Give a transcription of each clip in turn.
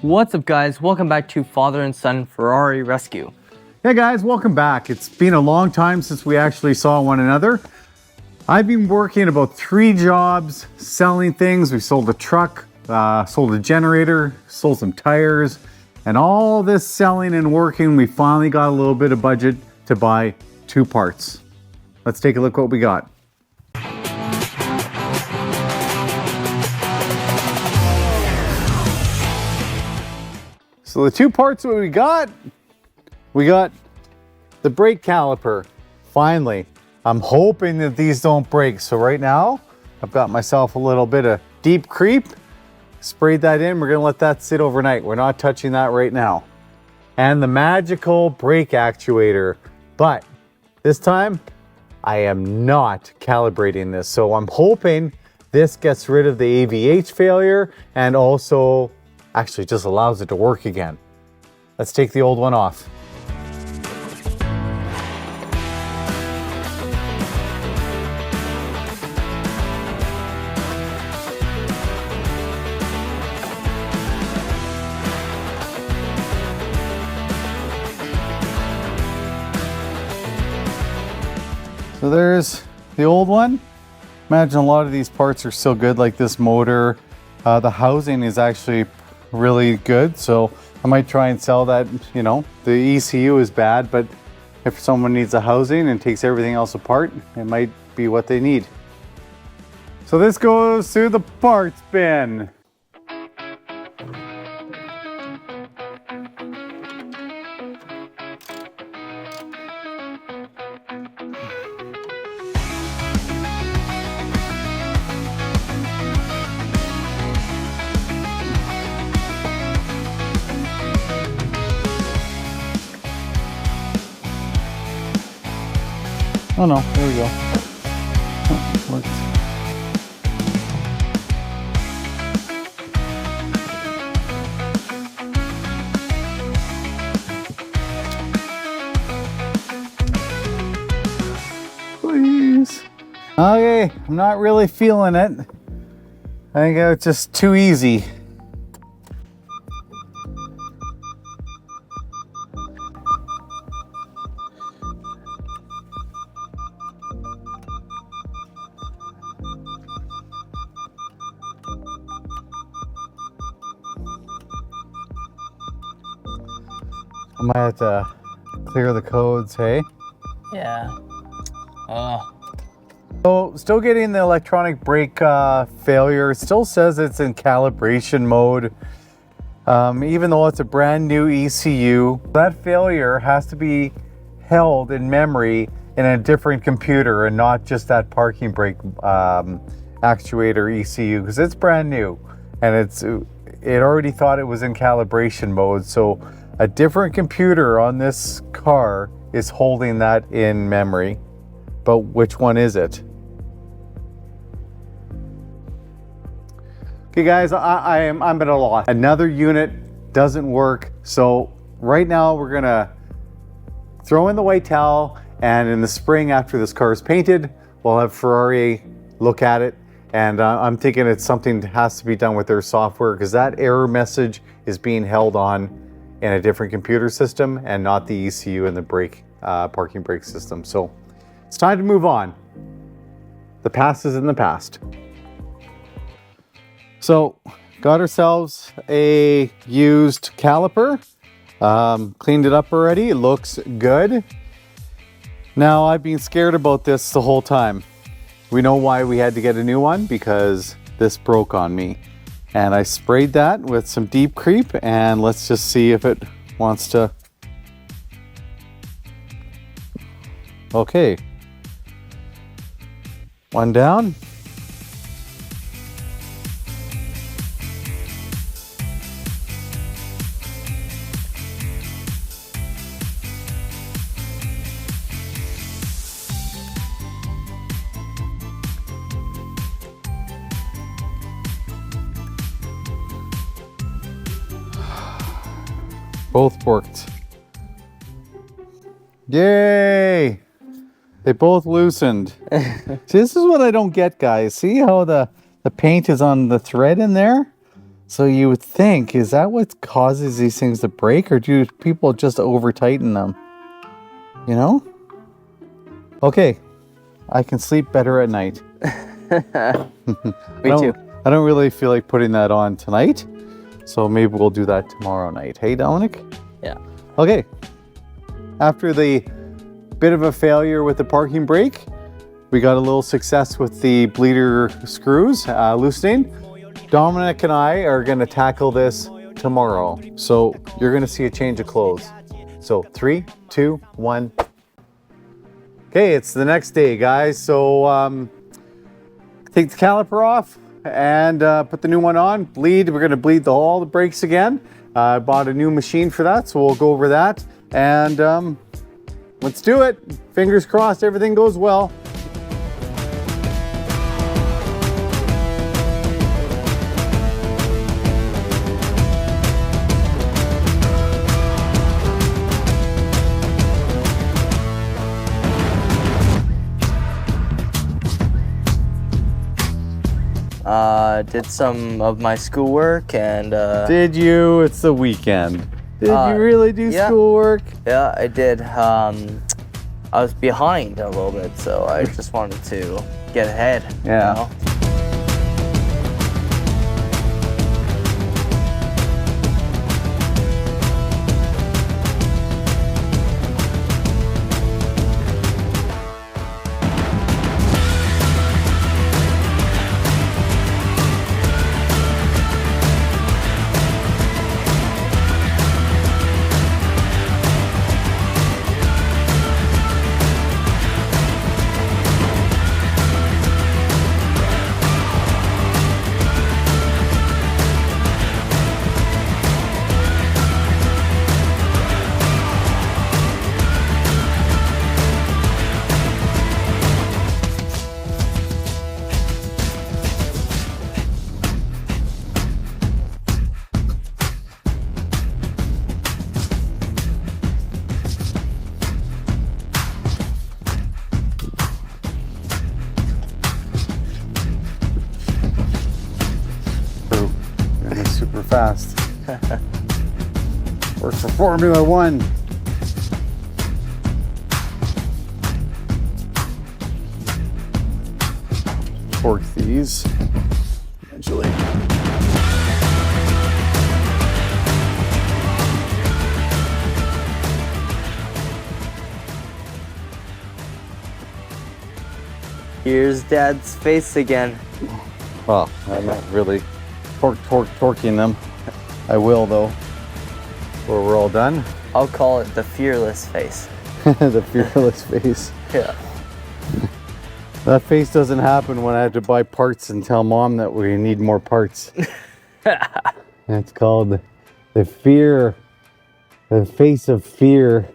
What's up guys, welcome back to Father and Son Ferrari Rescue. Hey guys, welcome back. It's been a long time since we actually saw one another. I've been working about 3 jobs, selling things. We sold a truck, sold a generator, sold some tires, and all this selling and working, we finally got a little bit of budget to buy 2 parts. Let's take a look what we got. So the 2 parts that we got the brake caliper. Finally, I'm hoping that these don't break. So right now, I've got myself a little bit of deep creep, sprayed that in. We're gonna let that sit overnight. We're not touching that right now. And the magical brake actuator. But this time, I am not calibrating this. So I'm hoping this gets rid of the AVH failure and also actually just allows it to work again. Let's take the old one off. So there's the old one. Imagine a lot of these parts are still good, like this motor. The housing is actually really good, so I might try and sell that. You know, the ECU is bad, but if someone needs a housing and takes everything else apart, it might be what they need. So this goes through the parts bin. Oh no, there we go. Oh, worked. Please. Okay, I'm not really feeling it. I think it's just too easy. I might have to clear the codes, hey? Yeah. So, still getting the electronic brake failure. It still says it's in calibration mode. Even though it's a brand new ECU, that failure has to be held in memory in a different computer and not just that parking brake actuator ECU, because it's brand new and it already thought it was in calibration mode. So a different computer on this car is holding that in memory, but which one is it? Okay guys, I'm at a loss. Another unit doesn't work. So right now we're gonna throw in the white towel, and in the spring after this car is painted, we'll have Ferrari look at it. And I'm thinking it's something that has to be done with their software, because that error message is being held on in a different computer system and not the ECU and the brake parking brake system. So it's time to move on. The past is in the past. So got ourselves a used caliper, cleaned it up already. It looks good. Now I've been scared about this the whole time. We know why we had to get a new one, because this broke on me. And I sprayed that with some deep creep, and let's just see if it wants to. Okay. One down. Both worked. Yay! They both loosened. See, this is what I don't get, guys. See how the paint is on the thread in there? So you would think, is that what causes these things to break, or do people just over tighten them? You know? Okay, I can sleep better at night. Me too. I don't really feel like putting that on tonight, so maybe we'll do that tomorrow night. Hey, Dominic? Yeah. Okay. After the bit of a failure with the parking brake, we got a little success with the bleeder screws loosening. Dominic and I are going to tackle this tomorrow. So you're going to see a change of clothes. So 3, 2, 1. Okay, it's the next day, guys. So take the caliper off and put the new one on. Bleed. We're going to bleed all the brakes again. I bought a new machine for that, so we'll go over that. And let's do it. Fingers crossed everything goes well. Did some of my schoolwork and Did you? It's the weekend. Did you really do schoolwork? Yeah, I did. I was behind a little bit, so I just wanted to get ahead. Yeah. You know? Super fast. Works for Formula One. Torque these eventually. Here's Dad's face again. Well, I'm not really torquing them. I will though. When we're all done. I'll call it the fearless face. The fearless face. Yeah. That face doesn't happen when I have to buy parts and tell Mom that we need more parts. That's called the face of fear.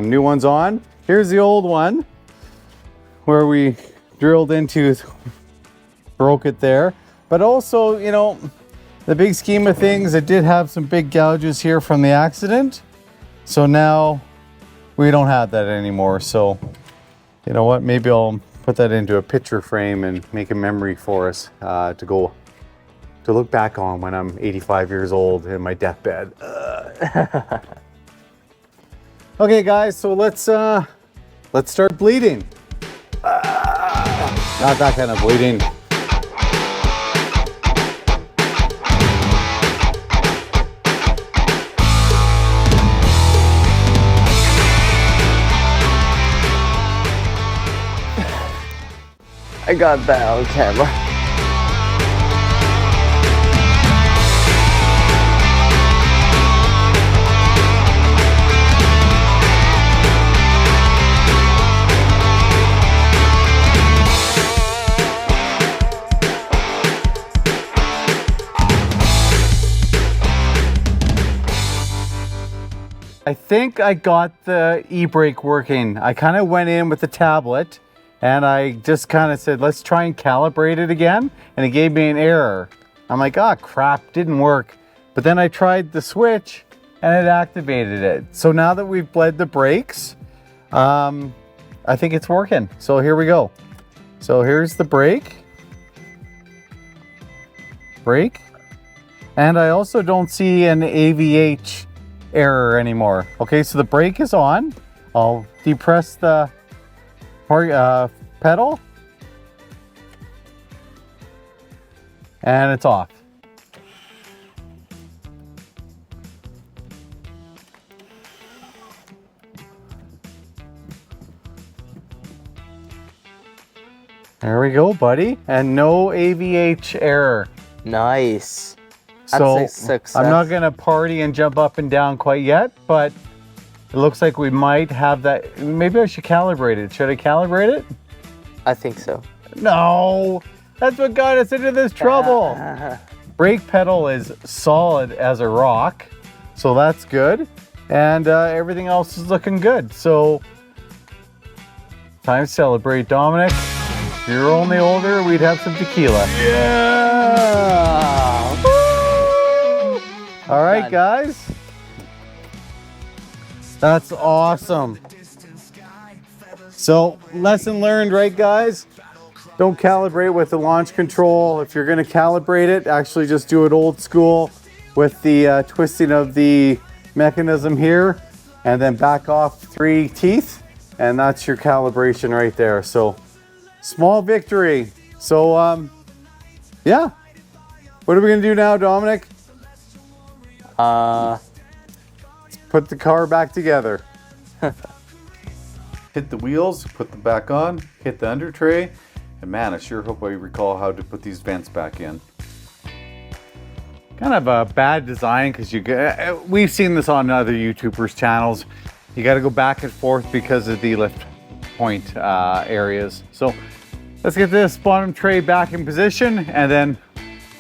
New one's on. Here's the old one where we drilled into, broke it there. But also, you know, the big scheme of things, it did have some big gouges here from the accident. So now we don't have that anymore. So, you know what, maybe I'll put that into a picture frame and make a memory for us to look back on when I'm 85 years old in my deathbed. Okay guys, so let's start bleeding. Not that kind of bleeding. I got that on camera. I think I got the e-brake working. I kind of went in with the tablet and I just kind of said, let's try and calibrate it again. And it gave me an error. I'm like, oh crap, didn't work. But then I tried the switch and it activated it. So now that we've bled the brakes, I think it's working. So here we go. So here's the brake. And I also don't see an AVH error anymore. Okay, so the brake is on. I'll depress the pedal. And it's off. There we go, buddy. And no AVH error. Nice. So That's a success. I'm not gonna party and jump up and down quite yet, but it looks like we might have that. Maybe I should calibrate it. Should I calibrate it? I think so. No, that's what got us into this trouble. Brake pedal is solid as a rock, so that's good. And everything else is looking good. So time to celebrate, Dominic. If you're only older, we'd have some tequila. Yeah! Woo! All right, Done. guys. That's awesome. So, lesson learned, right, guys? Don't calibrate with the launch control. If you're going to calibrate it, actually just do it old school with the twisting of the mechanism here, and then back off 3 teeth, and that's your calibration right there. So, small victory. So, yeah. What are we going to do now, Dominic? Put the car back together. Hit the wheels, put them back on, hit the under tray, and man, I sure hope I recall how to put these vents back in. Kind of a bad design because we've seen this on other YouTubers' channels. You got to go back and forth because of the lift point areas. So let's get this bottom tray back in position and then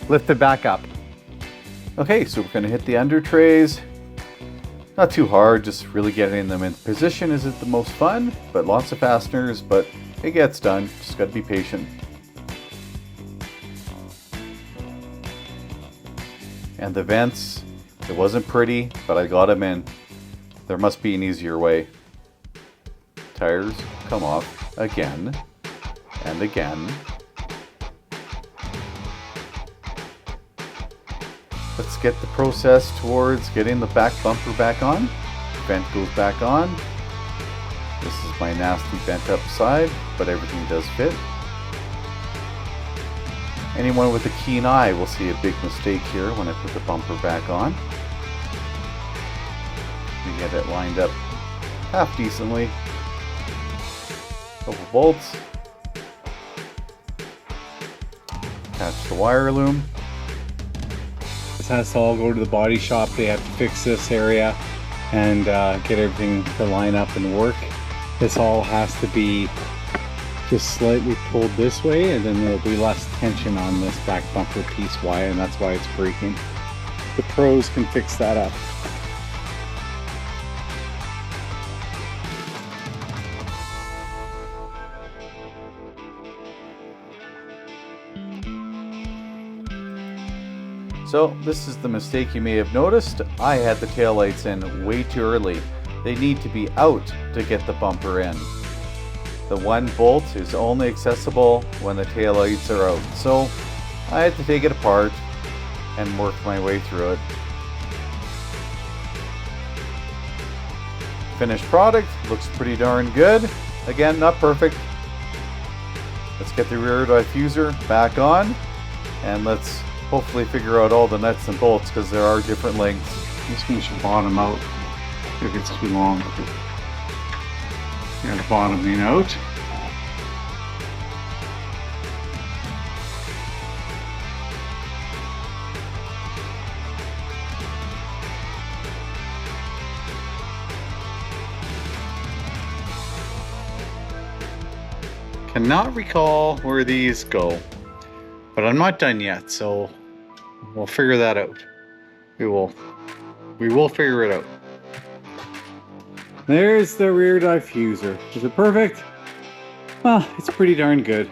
lift it back up. Okay, so we're going to hit the under trays. Not too hard, just really getting them in position isn't the most fun, but lots of fasteners, but it gets done. Just got to be patient. And the vents, it wasn't pretty, but I got them in. There must be an easier way. Tires come off again and again. Let's get the process towards getting the back bumper back on. Vent goes back on. This is my nasty bent up side, but everything does fit. Anyone with a keen eye will see a big mistake here when I put the bumper back on. We get it lined up half decently. Couple bolts. Attach the wire loom. This has to all go to the body shop. They have to fix this area and get everything to line up and work. This all has to be just slightly pulled this way, and then there'll be less tension on this back bumper piece. Why? And that's why it's breaking. The pros can fix that up. So this is the mistake you may have noticed. I had the taillights in way too early. They need to be out to get the bumper in. The one bolt is only accessible when the taillights are out. So I had to take it apart and work my way through it. Finished product looks pretty darn good. Again, not perfect. Let's get the rear diffuser back on and let's hopefully figure out all the nuts and bolts because there are different lengths. This one should bottom out if it's too long. Got to bottoming out. Cannot recall where these go. But I'm not done yet, so we'll figure that out. We will figure it out. There's the rear diffuser. Is it perfect? Well, it's pretty darn good.